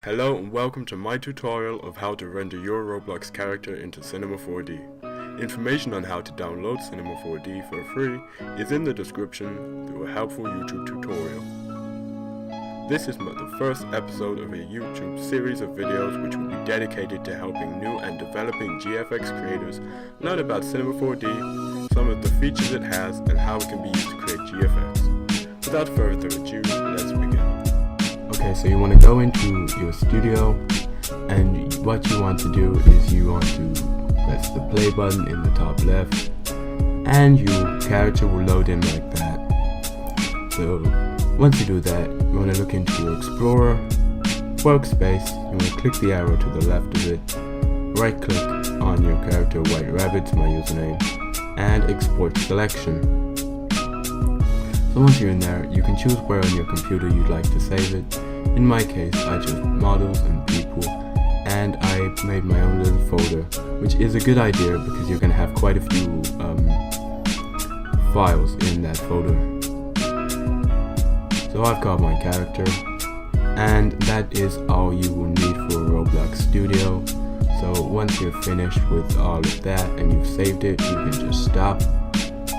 Hello and welcome to my tutorial of how to render your Roblox character into Cinema 4D. Information on how to download Cinema 4D for free is in the description through a helpful YouTube tutorial. This is the first episode of a YouTube series of videos which will be dedicated to helping new and developing GFX creators learn about Cinema 4D, some of the features it has, and how it can be used to create GFX. Without further ado, let's begin. Okay, so you want to go into your studio, and what you want to do is you want to press the play button in the top left, and your character will load in like that. So once you do that, you want to look into your Explorer workspace. You want to click the arrow to the left of it, right click on your character, White Rabbit's my username, and export selection. So once you're in there, you can choose where on your computer you'd like to save it. In my case, I chose models and people, and I made my own little folder, which is a good idea because you're going to have quite a few files in that folder. So I've got my character, and that is all you will need for Roblox Studio. So once you're finished with all of that and you've saved it, you can just stop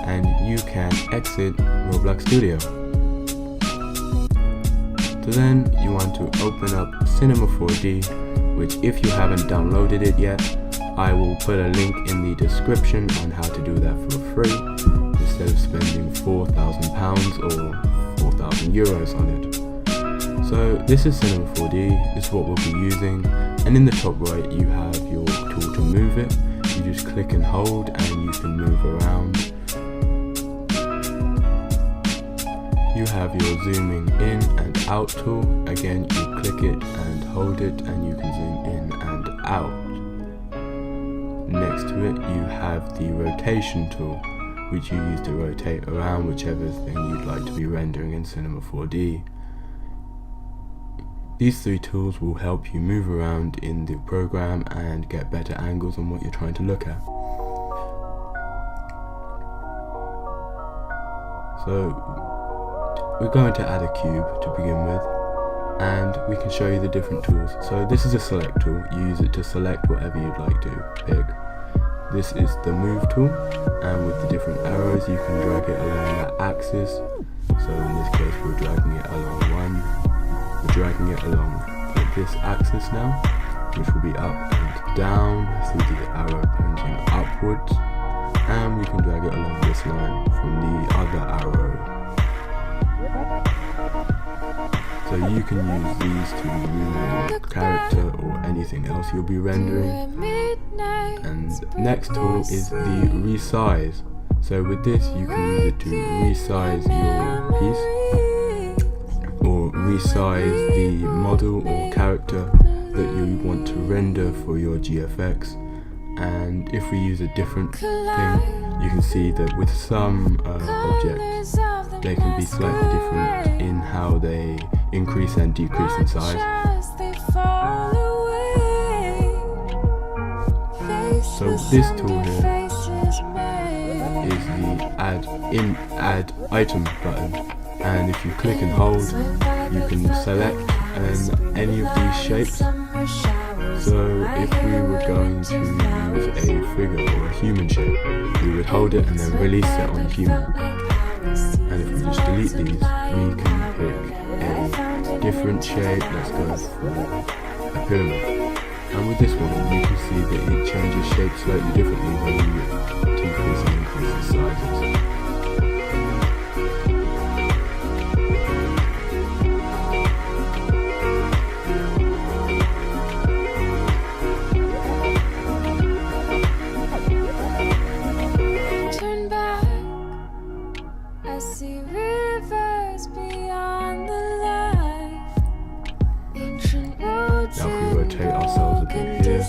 and you can exit Roblox Studio. So then you want to open up Cinema 4D, which if you haven't downloaded it yet, I will put a link in the description on how to do that for free, instead of spending £4,000 or 4,000 euros on it. So this is Cinema 4D, this is what we'll be using, and in the top right you have your tool to move it. You just click and hold and you can move around. You have your zooming in and out tool. Again, you click it and hold it and you can zoom in and out. Next to it you have the rotation tool, which you use to rotate around whichever thing you'd like to be rendering in Cinema 4D. These three tools will help you move around in the program and get better angles on what you're trying to look at. So we're going to add a cube to begin with, and we can show you the different tools. So this is a select tool. You use it to select whatever you'd like to pick. This is the move tool, and with the different arrows you can drag it along that axis. So in this case we're dragging it along one. We're dragging it along this axis now, which will be up and down through the arrow pointing upwards, and we can drag it along this line from the other arrow. So you can use these to move your character or anything else you'll be rendering. And next tool is the resize. So with this you can use it to resize your piece, or resize the model or character that you want to render for your GFX. And if we use a different thing, you can see that with some objects they can be slightly different in how they increase and decrease in size. So this tool here is the add item button, and if you click and hold you can select any of these shapes. So if we were going to use a figure or a human shape, we would hold it and then release it on human. And if we just delete these, we can pick a different shape. Let's go for a pyramid. And with this one, you can see that it changes shape slightly differently when you decrease and increase the sizes. Now if we rotate ourselves a bit here,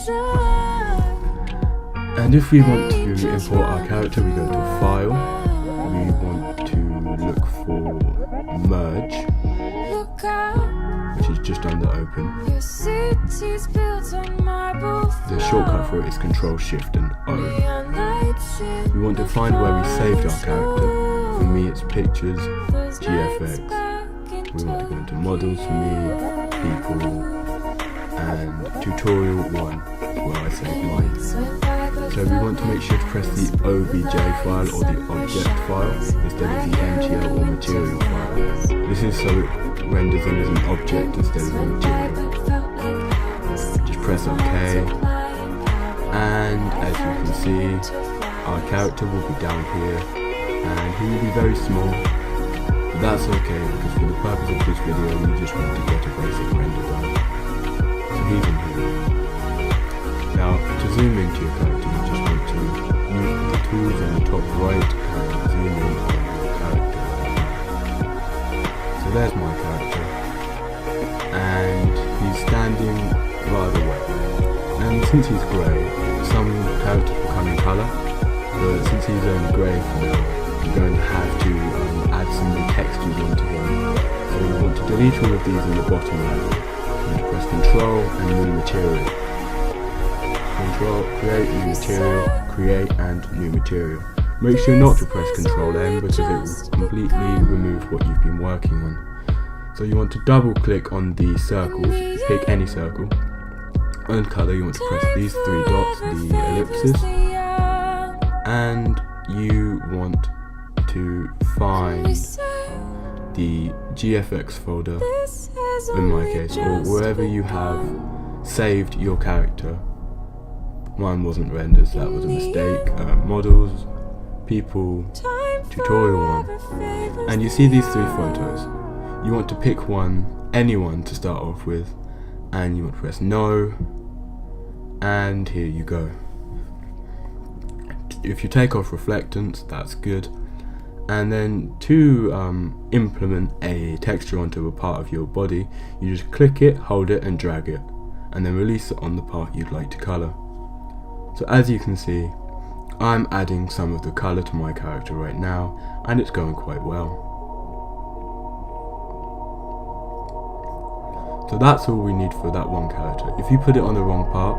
and if we want to import our character, we go to File, we want to look for Merge, which is just under Open. The shortcut for it is Control Shift and O. We want to find where we saved our character. For me it's Pictures, GFX. We want to go into Models for me, People, tutorial 1 where I saved mine. So we want to make sure to press the OBJ file or the object file instead of the MTL or material file. This is so it renders in as an object instead of a material. Just press OK, and as you can see, our character will be down here and he will be very small, but that's okay because for the purpose of this video we just want to get a basic render done. So he's in here. Now to zoom into your character you just want to use the tools on the top right and zoom in on your character. So there's my character and he's standing rather well. And since he's grey, some characters will come in colour, but since he's only grey for now, we're going to have to add some new textures onto him. So we want to delete all of these in the bottom level. We want to press Control and New Material. Control, Create, New Material, Create and New Material. Make sure not to press Control N because it will completely remove what you've been working on. So you want to double click on the circles, pick any circle. On colour you want to press these 3 dots, the ellipses, and you want to find the GFX folder, in my case, or wherever you have saved your character. Mine wasn't rendered, so that was a mistake. Models, people, tutorial 1, and you see these 3 photos. You want to pick one, anyone to start off with, and you want to press no, and here you go. If you take off reflectance, that's good, and then to implement a texture onto a part of your body, you just click it, hold it and drag it, and then release it on the part you'd like to colour. So as you can see, I'm adding some of the colour to my character right now, and it's going quite well. So that's all we need for that one character. If you put it on the wrong part,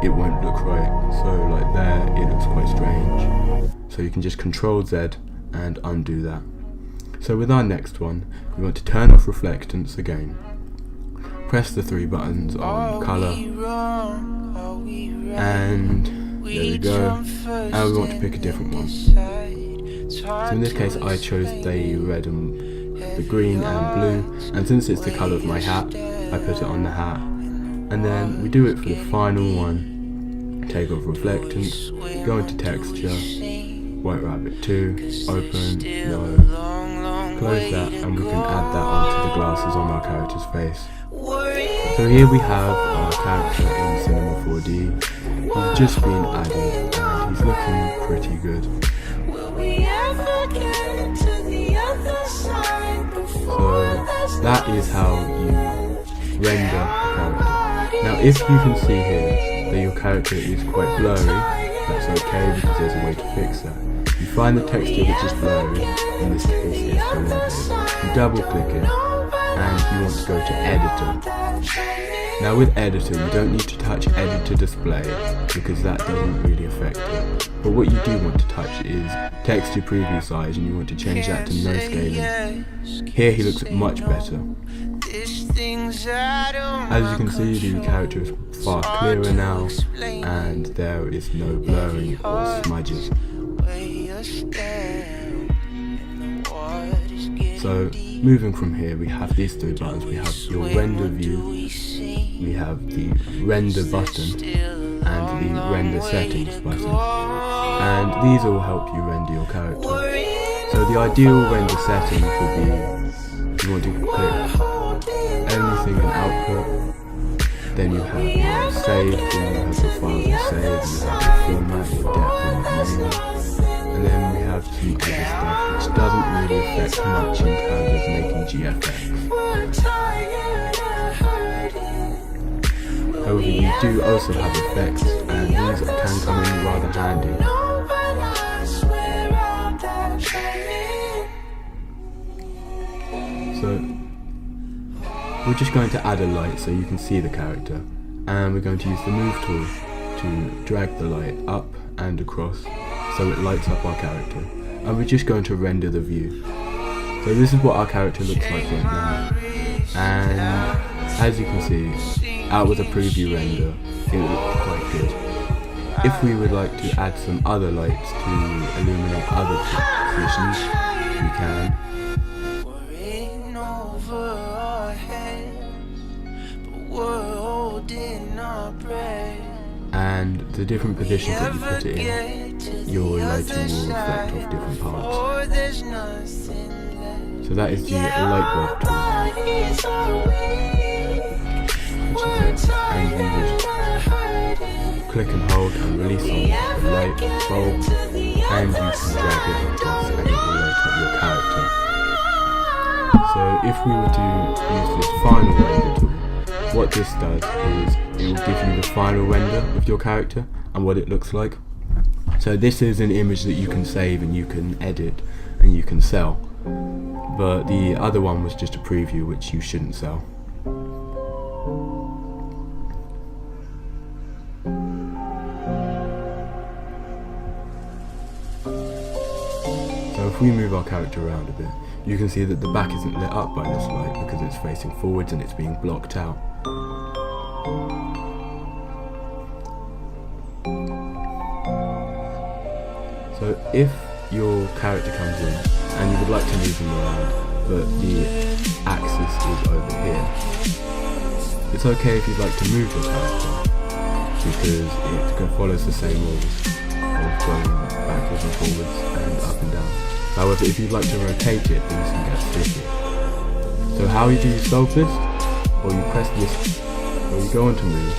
it won't look right. So like there, it looks quite strange. So you can just Control Z and undo that. So with our next one, we want to turn off reflectance again. Press the 3 buttons on colour, and there we go. And we want to pick a different one. So in this case, I chose the red and the green and blue, and since it's the colour of my hat, I put it on the hat. And then we do it for the final one. Take off reflectance, go into texture, White Rabbit 2, open, no, close that, and we can add that onto the glasses on our character's face. So here we have our character in Cinema 4D. He's just been added and he's looking pretty good. So that is how you render a character. Now if you can see here that your character is quite blurry, that's okay because there's a way to fix that. You find the texture which is blurry, in this case it's the one here. You double click it and you want to go to Editor. Now with Editor you don't need to touch Editor Display because that doesn't really affect it. But what you do want to touch is Texture Preview Size, and you want to change that to no scaling. Here he looks much better. As you can see, the character is far clearer now, and there is no blurring or smudges. So, moving from here, we have these 3 buttons. We have your render view, we have the render button, and the render settings button. And these all help you render your character. So the ideal render settings would be, you want to click anything in output, then you have your save, then you have your files and save, you have your format, your depth and your name, and then we have some other stuff which doesn't really affect much in terms of making GFX. However, you do also have effects, and these can come in rather handy. So we're just going to add a light so you can see the character, and we're going to use the move tool to drag the light up and across so it lights up our character, and we're just going to render the view. So this is what our character looks like right now, and as you can see, out with a preview render, it looked quite good. If we would like to add some other lights to illuminate other positions, we can. And the different positions that you put it in, your lighting will reflect off different parts. So that is the light bulb tool, and you just click and hold and release on the light bulb, and you can drag it across and it will light up your character. So if we were to use this final render tool, what this does is it will give you the final render of your character and what it looks like. So this is an image that you can save and you can edit and you can sell, but the other one was just a preview which you shouldn't sell. So if we move our character around a bit, you can see that the back isn't lit up by this light because it's facing forwards and it's being blocked out. So if your character comes in and you would like to move him around, but the axis is over here, it's okay if you'd like to move your character because it follows the same rules of going backwards and forwards and up and down. However, if you'd like to rotate it, things can get sticky. So how do you solve this? Well, you press this, or you go on to move,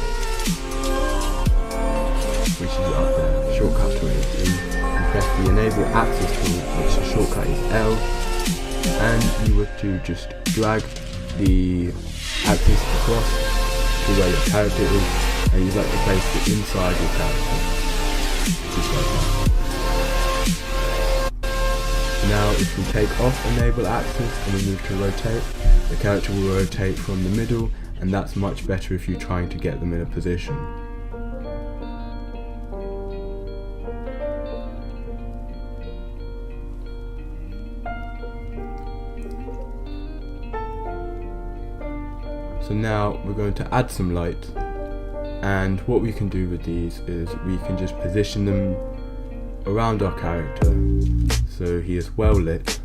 which is up there. The shortcut to it is E. You press the enable axis tool, which the shortcut is L, and you were to just drag the axis across to where your character is, and you'd like to place it inside your character, just like that. Now if we take off enable axis and we move to rotate, the character will rotate from the middle, and that's much better if you're trying to get them in a position. So now we're going to add some light, and what we can do with these is we can just position them around our character so he is well lit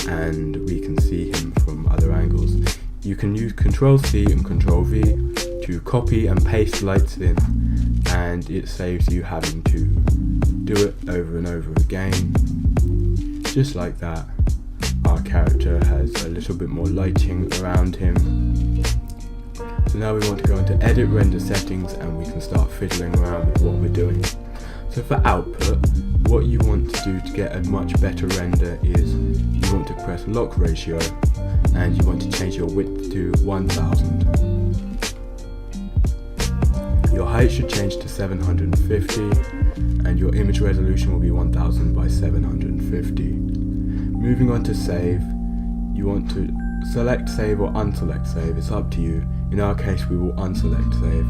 and we can see him from other angles. You can use Ctrl+C and Ctrl+V to copy and paste lights in, and it saves you having to do it over and over again. Just like that, our character has a little bit more lighting around him. So now we want to go into edit render settings and we can start fiddling around with what we're doing. So for output, what you want to do to get a much better render is you want to press lock ratio and you want to change your width to 1000. Your height should change to 750 and your image resolution will be 1000 by 750. Moving on to save, you want to select save or unselect save, it's up to you. In our case we will unselect save.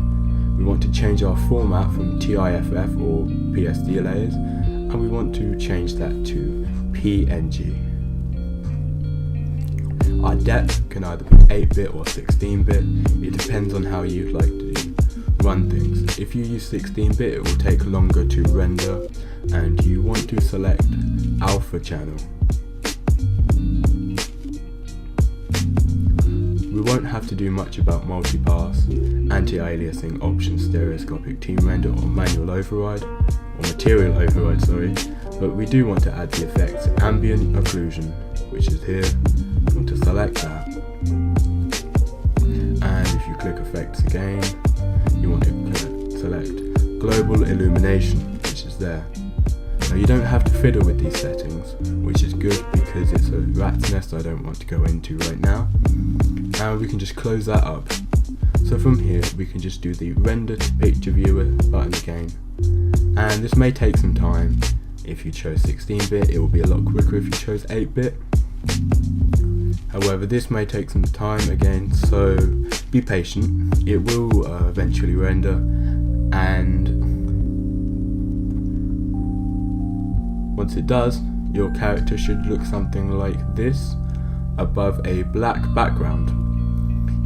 We want to change our format from TIFF or PSD layers, and we want to change that to PNG. Our depth can either be 8-bit or 16-bit, it depends on how you'd like to run things. If you use 16-bit it will take longer to render, and you want to select alpha channel. We won't have to do much about multipass, anti-aliasing, options, stereoscopic team render or manual override, or material override, sorry, but we do want to add the effects ambient occlusion, which is here. We want to select that, and if you click effects again, you want to select global illumination, which is there. Now you don't have to fiddle with these settings, which is good because it's a rat's nest I don't want to go into right now. Now we can just close that up. So from here we can just do the render to picture viewer button again, and this may take some time. If you chose 16-bit it will be a lot quicker if you chose 8-bit. However, this may take some time again, so be patient. It will eventually render, and once it does, your character should look something like this above a black background.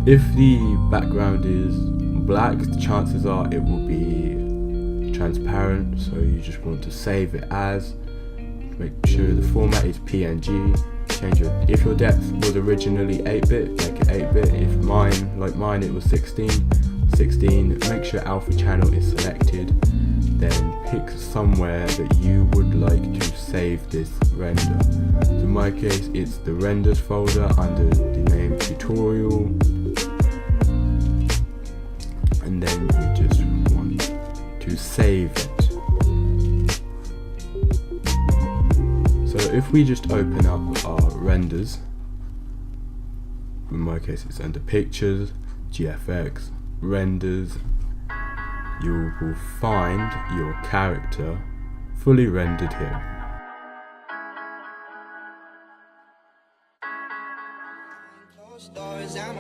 If the background is black, chances are it will be transparent, so you just want to save it as. Make sure the format is PNG. Change your, if your depth was originally 8-bit, make it 8-bit. If mine it was 16. Make sure alpha channel is selected. Then pick somewhere that you would like to save this render. So in my case, it's the renders folder under the name tutorial. And then you just want to save it. So if we just open up our renders, in my case it's under pictures, GFX, renders, you will find your character fully rendered here. Doors, I'm